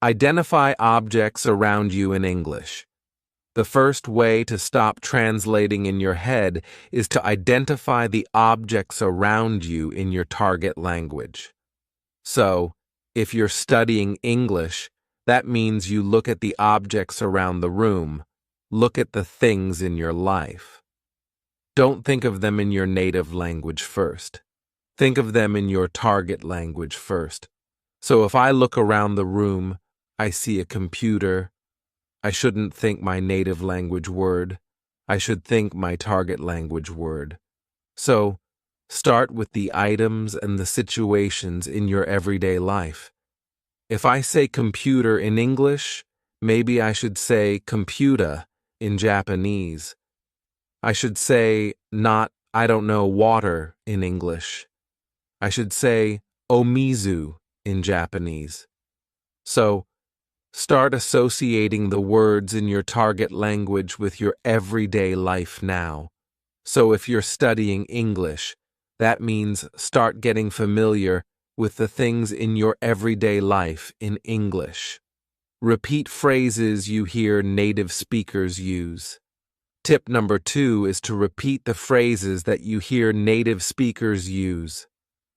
Identify objects around you in English. The first way to stop translating in your head is to identify the objects around you in your target language. So, if you're studying English, that means you look at the objects around the room. Look at the things in your life. Don't think of them in your native language first. Think of them in your target language first. So if I look around the room, I see a computer. I shouldn't think my native language word. I should think my target language word. So, start with the items and the situations in your everyday life. If I say computer in English, maybe I should say computer in Japanese. I should say not, I don't know, water in English. I should say omizu in Japanese. So, start associating the words in your target language with your everyday life now. So if you're studying English, that means start getting familiar with the things in your everyday life in English. Repeat phrases you hear native speakers use. Tip number 2 is to repeat the phrases that you hear native speakers use.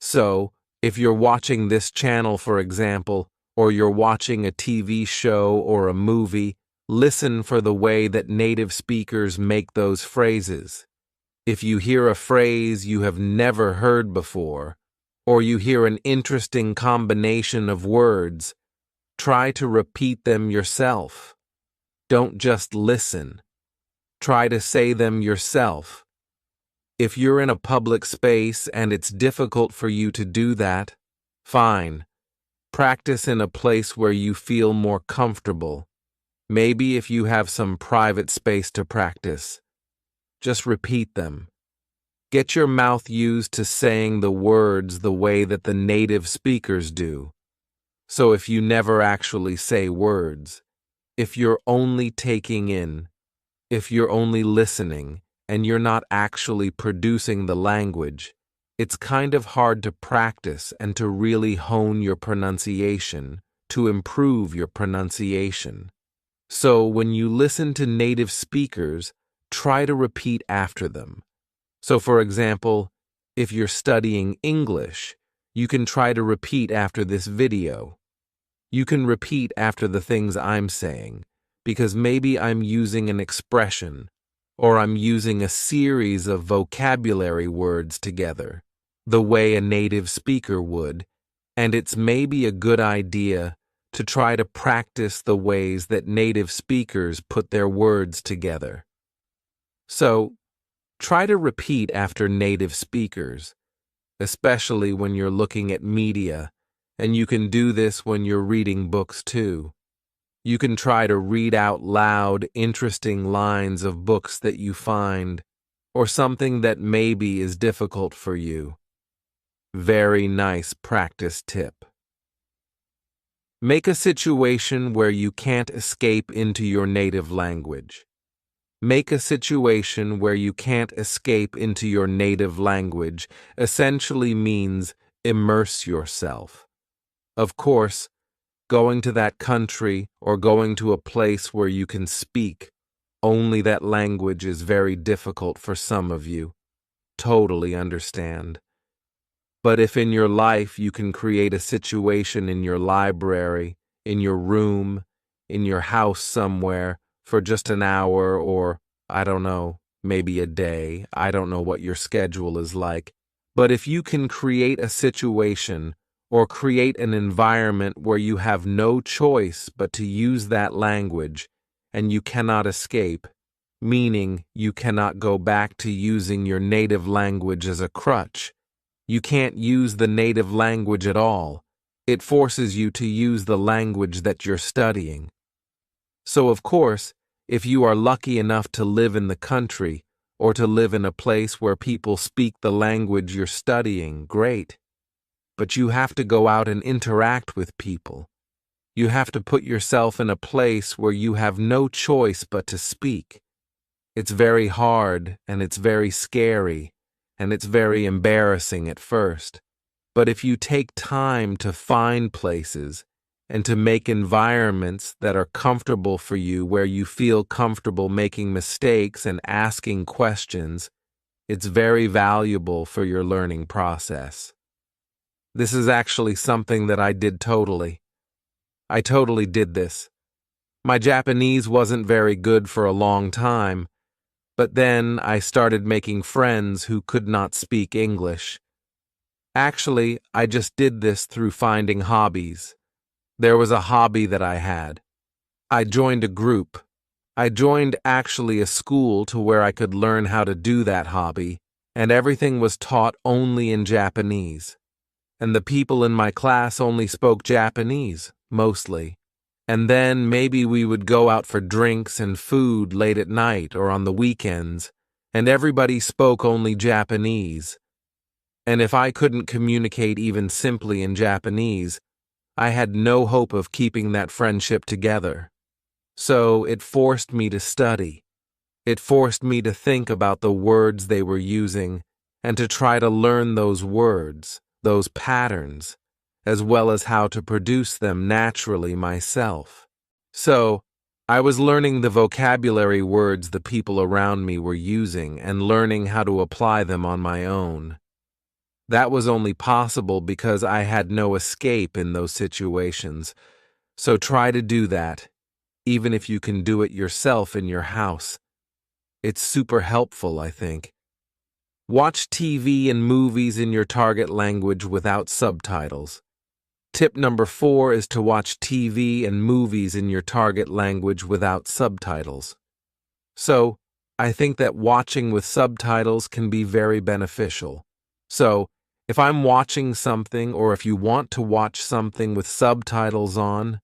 So, if you're watching this channel, for example, or you're watching a TV show or a movie, listen for the way that native speakers make those phrases. If you hear a phrase you have never heard before, or you hear an interesting combination of words, try to repeat them yourself. Don't just listen. Try to say them yourself. If you're in a public space and it's difficult for you to do that, fine. Practice in a place where you feel more comfortable. Maybe if you have some private space to practice. Just repeat them. Get your mouth used to saying the words the way that the native speakers do. So if you never actually say words, if you're only taking in, if you're only listening, and you're not actually producing the language, it's kind of hard to practice and to really hone your pronunciation, to improve your pronunciation. So when you listen to native speakers, try to repeat after them. So for example, if you're studying English, you can try to repeat after this video. You can repeat after the things I'm saying, because maybe I'm using an expression, or I'm using a series of vocabulary words together, the way a native speaker would, and it's maybe a good idea to try to practice the ways that native speakers put their words together. So, try to repeat after native speakers, especially when you're looking at media, and you can do this when you're reading books too. You can try to read out loud interesting lines of books that you find, or something that maybe is difficult for you. Very nice practice tip. Make a situation where you can't escape into your native language. Make a situation where you can't escape into your native language essentially means immerse yourself. Of course, going to that country or going to a place where you can speak only that language is very difficult for some of you. Totally understand. But if in your life you can create a situation in your library, in your room, in your house somewhere for just an hour or, I don't know, maybe a day, I don't know what your schedule is like, but if you can create a situation or create an environment where you have no choice but to use that language and you cannot escape, meaning you cannot go back to using your native language as a crutch. You can't use the native language at all. It forces you to use the language that you're studying. So, of course, if you are lucky enough to live in the country or to live in a place where people speak the language you're studying, great. But you have to go out and interact with people. You have to put yourself in a place where you have no choice but to speak. It's very hard and it's very scary and it's very embarrassing at first. But if you take time to find places and to make environments that are comfortable for you, where you feel comfortable making mistakes and asking questions, it's very valuable for your learning process. This is actually something that I did totally. I totally did this. My Japanese wasn't very good for a long time, but then I started making friends who could not speak English. Actually, I just did this through finding hobbies. There was a hobby that I had. I joined a group. I joined actually a school to where I could learn how to do that hobby, and everything was taught only in Japanese. And the people in my class only spoke Japanese, mostly. And then maybe we would go out for drinks and food late at night or on the weekends, and everybody spoke only Japanese. And if I couldn't communicate even simply in Japanese, I had no hope of keeping that friendship together. So it forced me to study. It forced me to think about the words they were using and to try to learn those words, those patterns, as well as how to produce them naturally myself. So, I was learning the vocabulary words the people around me were using and learning how to apply them on my own. That was only possible because I had no escape in those situations. So try to do that, even if you can do it yourself in your house. It's super helpful, I think. Watch TV and movies in your target language without subtitles. Tip number 4 is to watch TV and movies in your target language without subtitles. So, I think that watching with subtitles can be very beneficial. So, if I'm watching something or if you want to watch something with subtitles on,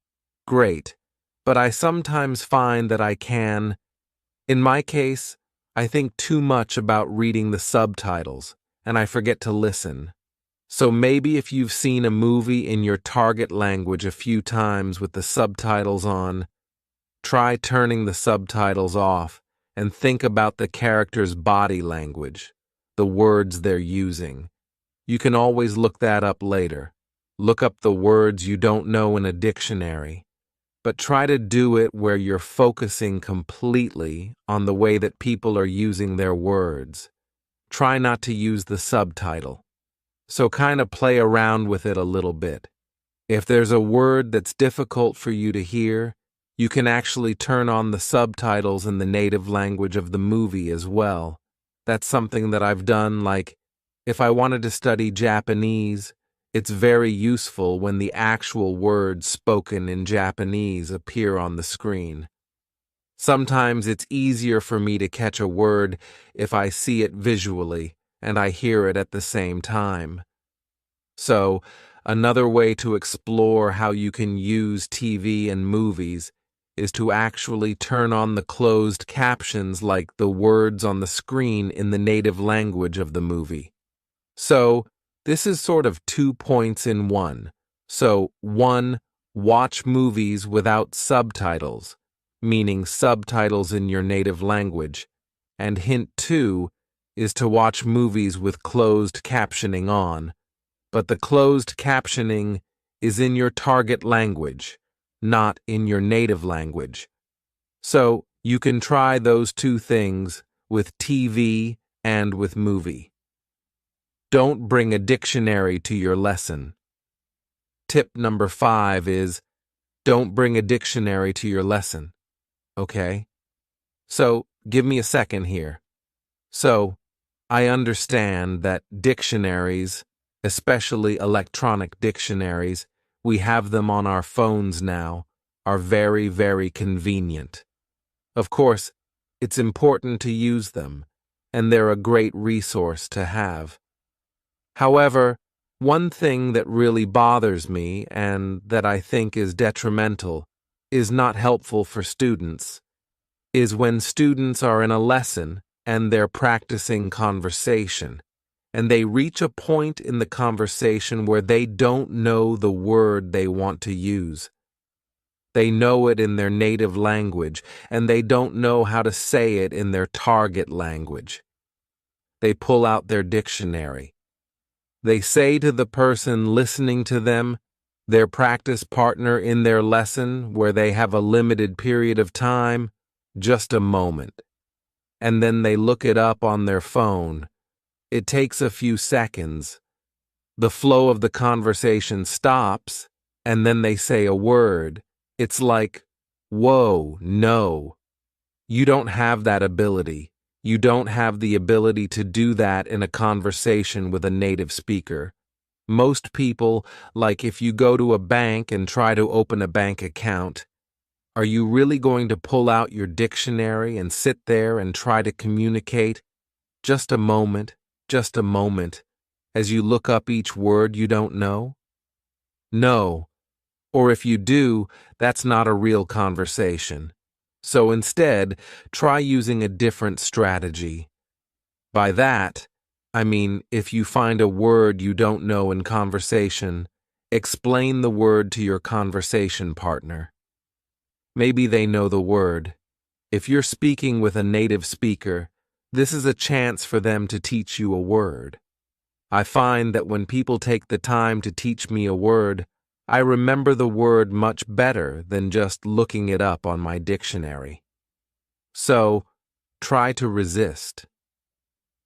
great. But I sometimes find that in my case, I think too much about reading the subtitles, and I forget to listen. So maybe if you've seen a movie in your target language a few times with the subtitles on, try turning the subtitles off and think about the character's body language, the words they're using. You can always look that up later. Look up the words you don't know in a dictionary. But try to do it where you're focusing completely on the way that people are using their words. Try not to use the subtitle. So kind of play around with it a little bit. If there's a word that's difficult for you to hear, you can actually turn on the subtitles in the native language of the movie as well. That's something that I've done, like, if I wanted to study Japanese, it's very useful when the actual words spoken in Japanese appear on the screen. Sometimes it's easier for me to catch a word if I see it visually and I hear it at the same time. So, another way to explore how you can use TV and movies is to actually turn on the closed captions, like the words on the screen in the native language of the movie. So, this is sort of 2 points in one. So, 1, watch movies without subtitles, meaning subtitles in your native language. And hint 2 is to watch movies with closed captioning on. But the closed captioning is in your target language, not in your native language. So, you can try those 2 things with TV and with movie. Don't bring a dictionary to your lesson. Tip number 5 is, don't bring a dictionary to your lesson. Okay? So, give me a second here. So, I understand that dictionaries, especially electronic dictionaries, we have them on our phones now, are very, very convenient. Of course, it's important to use them, and they're a great resource to have. However, one thing that really bothers me and that I think is detrimental, is not helpful for students, is when students are in a lesson and they're practicing conversation, and they reach a point in the conversation where they don't know the word they want to use. They know it in their native language, and they don't know how to say it in their target language. They pull out their dictionary. They say to the person listening to them, their practice partner in their lesson where they have a limited period of time, just a moment. And then they look it up on their phone. It takes a few seconds. The flow of the conversation stops, and then they say a word. It's like, whoa, no. You don't have that ability. You don't have the ability to do that in a conversation with a native speaker. Most people, like if you go to a bank and try to open a bank account, are you really going to pull out your dictionary and sit there and try to communicate? Just a moment, as you look up each word you don't know? No. Or if you do, that's not a real conversation. So instead, try using a different strategy. By that, I mean if you find a word you don't know in conversation, explain the word to your conversation partner. Maybe they know the word. If you're speaking with a native speaker, this is a chance for them to teach you a word. I find that when people take the time to teach me a word, I remember the word much better than just looking it up on my dictionary. So, try to resist.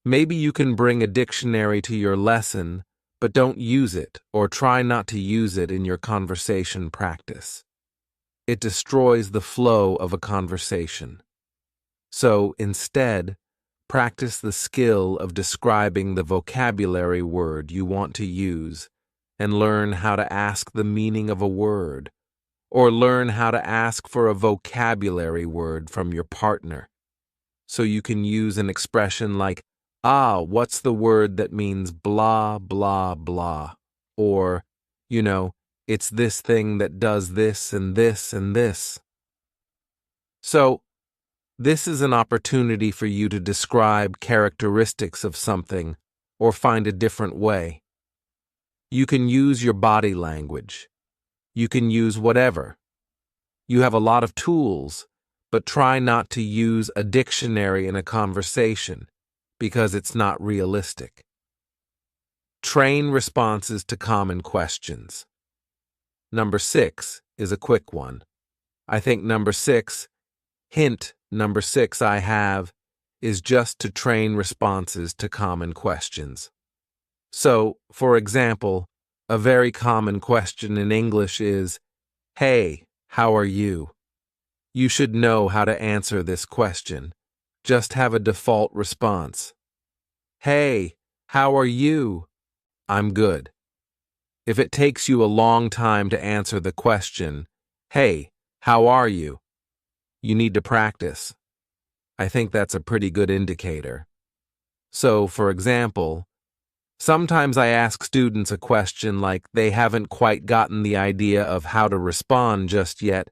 Maybe you can bring a dictionary to your lesson, but don't use it or try not to use it in your conversation practice. It destroys the flow of a conversation. So, instead, practice the skill of describing the vocabulary word you want to use and learn how to ask the meaning of a word, or learn how to ask for a vocabulary word from your partner. So you can use an expression like, what's the word that means blah, blah, blah? Or, it's this thing that does this and this and this. So, this is an opportunity for you to describe characteristics of something or find a different way. You can use your body language. You can use whatever. You have a lot of tools, but try not to use a dictionary in a conversation because it's not realistic. Train responses to common questions. Number 6 is a quick one. I think hint number 6 I have is just to train responses to common questions. So, for example, a very common question in English is, "Hey, how are you?" You should know how to answer this question. Just have a default response. "Hey, how are you?" "I'm good." If it takes you a long time to answer the question, "Hey, how are you?" you need to practice. I think that's a pretty good indicator. So, for example, sometimes I ask students a question like they haven't quite gotten the idea of how to respond just yet.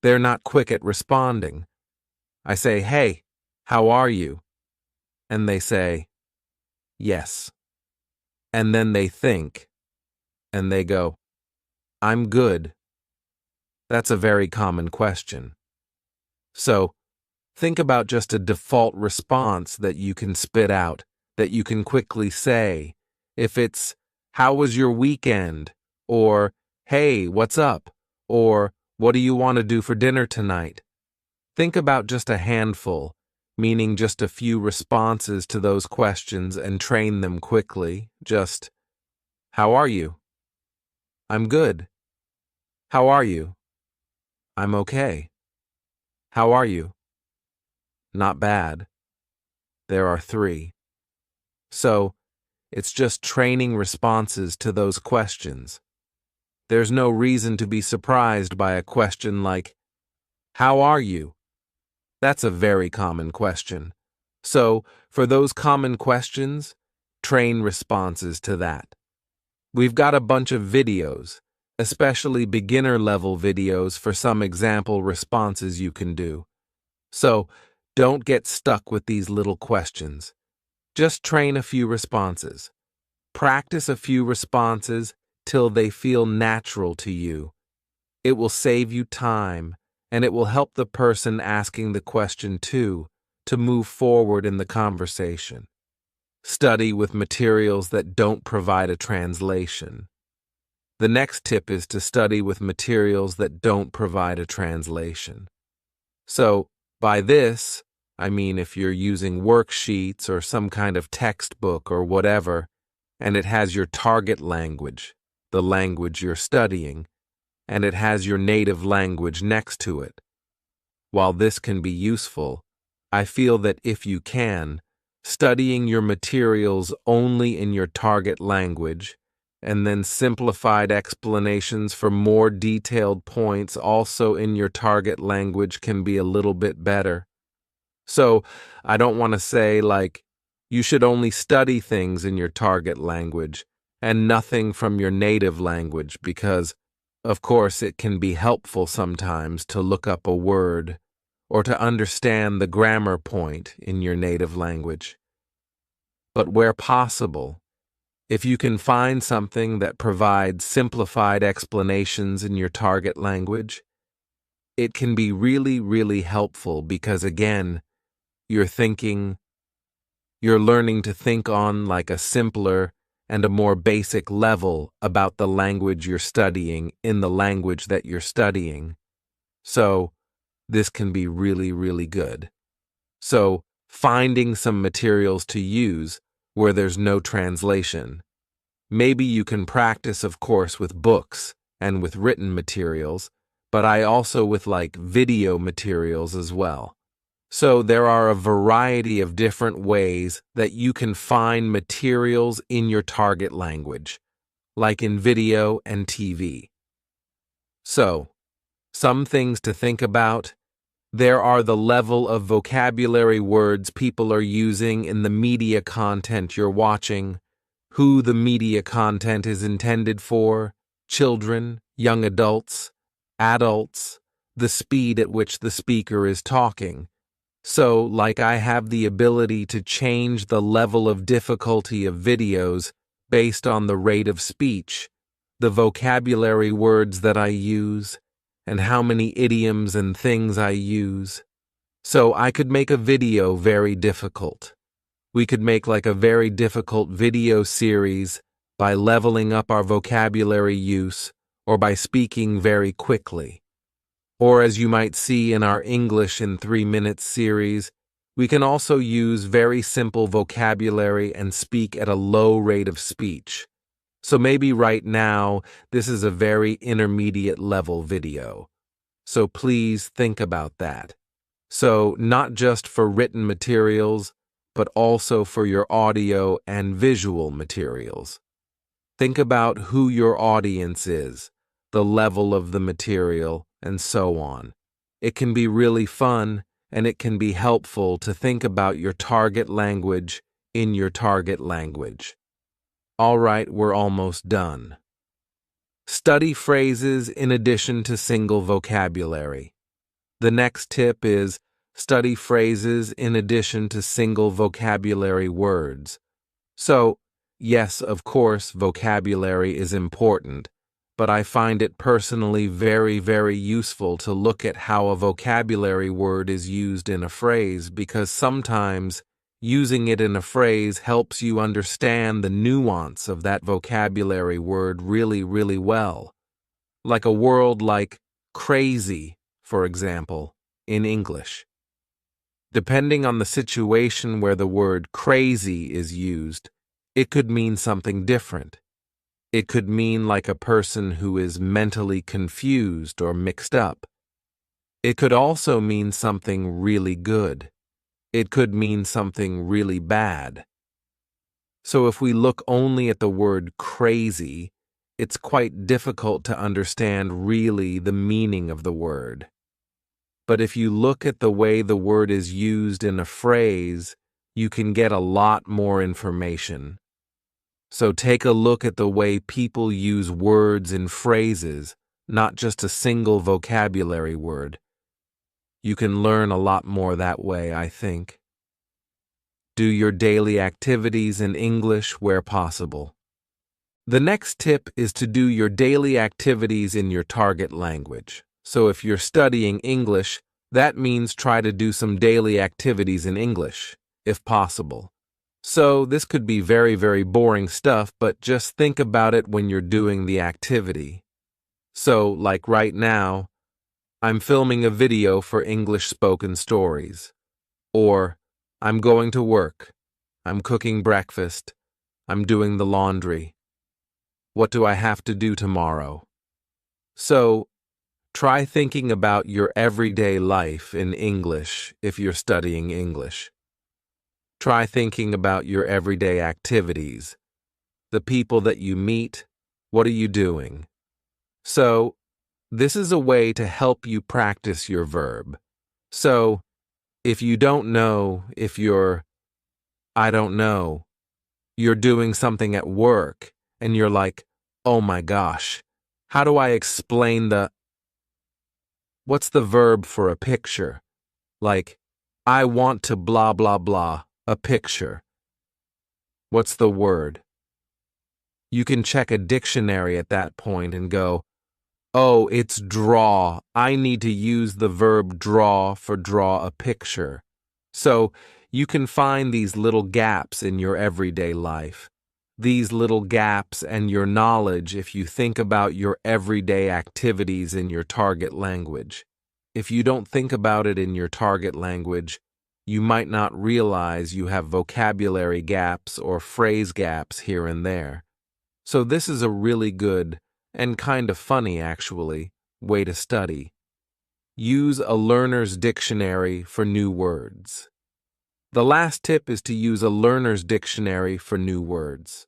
They're not quick at responding. I say, "Hey, how are you?" And they say, "Yes." And then they think, and they go, "I'm good." That's a very common question. So, think about just a default response that you can spit out, that you can quickly say. If it's, "How was your weekend?" Or, "Hey, what's up?" Or, "What do you want to do for dinner tonight?" Think about just a handful, meaning just a few responses to those questions and train them quickly. Just, "How are you?" "I'm good." "How are you?" "I'm okay." "How are you?" "Not bad." There are 3. So, it's just training responses to those questions. There's no reason to be surprised by a question like, "How are you?" That's a very common question. So, for those common questions, train responses to that. We've got a bunch of videos, especially beginner-level videos for some example responses you can do. So, don't get stuck with these little questions. Just train a few responses. Practice a few responses till they feel natural to you. It will save you time, and it will help the person asking the question too, to move forward in the conversation. Study with materials that don't provide a translation. The next tip is to study with materials that don't provide a translation. So, by this, I mean if you're using worksheets or some kind of textbook or whatever, and it has your target language, the language you're studying, and it has your native language next to it. While this can be useful, I feel that if you can, studying your materials only in your target language, and then simplified explanations for more detailed points also in your target language can be a little bit better. So, I don't want to say, you should only study things in your target language and nothing from your native language because, of course, it can be helpful sometimes to look up a word or to understand the grammar point in your native language. But where possible, if you can find something that provides simplified explanations in your target language, it can be really, really helpful because, again, you're learning to think on like a simpler and a more basic level about the language you're studying in the language that you're studying. So, this can be really, really good. So, finding some materials to use where there's no translation. Maybe you can practice, of course, with books and with written materials, but I also with video materials as well. So there are a variety of different ways that you can find materials in your target language, like in video and TV. So, some things to think about. There are the level of vocabulary words people are using in the media content you're watching, who the media content is intended for, children, young adults, the speed at which the speaker is talking. So, I have the ability to change the level of difficulty of videos based on the rate of speech, the vocabulary words that I use, and how many idioms and things I use. So I could make a video very difficult. We could make a very difficult video series by leveling up our vocabulary use or by speaking very quickly. Or as you might see in our English in 3 Minutes series, we can also use very simple vocabulary and speak at a low rate of speech. So maybe right now, this is a very intermediate level video. So please think about that. So not just for written materials, but also for your audio and visual materials. Think about who your audience is, the level of the material, and so on. It can be really fun, and it can be helpful to think about your target language in your target language. All right, we're almost done. Study phrases in addition to single vocabulary. The next tip is study phrases in addition to single vocabulary words. So, yes, of course, vocabulary is important, but I find it personally very, very useful to look at how a vocabulary word is used in a phrase because sometimes using it in a phrase helps you understand the nuance of that vocabulary word really, really well. Like a word like crazy, for example, in English. Depending on the situation where the word crazy is used, it could mean something different. It could mean like a person who is mentally confused or mixed up. It could also mean something really good. It could mean something really bad. So if we look only at the word crazy, it's quite difficult to understand really the meaning of the word. But if you look at the way the word is used in a phrase, you can get a lot more information. So take a look at the way people use words in phrases, not just a single vocabulary word. You can learn a lot more that way, I think. Do your daily activities in English where possible. The next tip is to do your daily activities in your target language. So if you're studying English, that means try to do some daily activities in English, if possible. So this could be very, very boring stuff, but just think about it when you're doing the activity. So, like right now, I'm filming a video for English spoken stories. Or, I'm going to work. I'm cooking breakfast. I'm doing the laundry. What do I have to do tomorrow? So, try thinking about your everyday life in English if you're studying English. Try thinking about your everyday activities. The people that you meet, what are you doing? So, this is a way to help you practice your verb. So, if you don't know if I don't know, you're doing something at work and you're like, oh my gosh, how do I explain what's the verb for a picture? Like, I want to blah blah blah, a picture. What's the word? You can check a dictionary at that point and go, oh, it's draw. I need to use the verb draw for draw a picture. So you can find these little gaps in your everyday life. These little gaps and your knowledge if you think about your everyday activities in your target language. If you don't think about it in your target language, you might not realize you have vocabulary gaps or phrase gaps here and there. So this is a really good, and kind of funny actually, way to study. Use a learner's dictionary for new words. The last tip is to use a learner's dictionary for new words.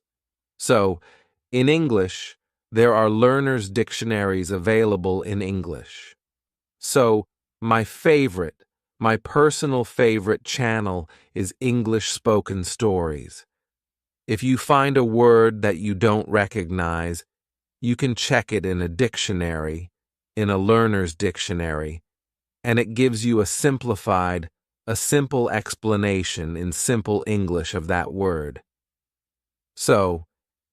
So, in English, there are learner's dictionaries available in English. So, my personal favorite channel is English Spoken Stories. If you find a word that you don't recognize, you can check it in a dictionary, in a learner's dictionary, and it gives you a simple explanation in simple English of that word. So,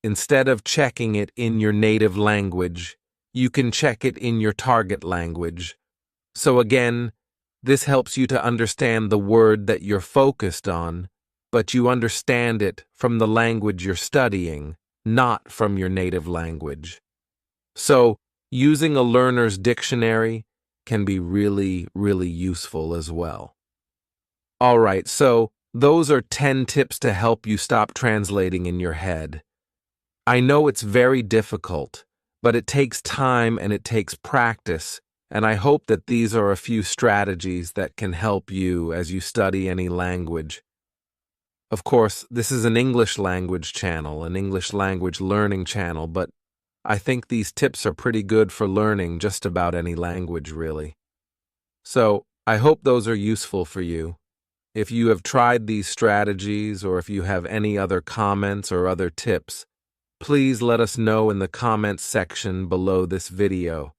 instead of checking it in your native language, you can check it in your target language. So again, this helps you to understand the word that you're focused on, but you understand it from the language you're studying, not from your native language. So, using a learner's dictionary can be really, really useful as well. All right, so those are 10 tips to help you stop translating in your head. I know it's very difficult, but it takes time and it takes practice, and I hope that these are a few strategies that can help you as you study any language. Of course, this is an English language channel, an English language learning channel, but I think these tips are pretty good for learning just about any language, really. So, I hope those are useful for you. If you have tried these strategies or if you have any other comments or other tips, please let us know in the comments section below this video.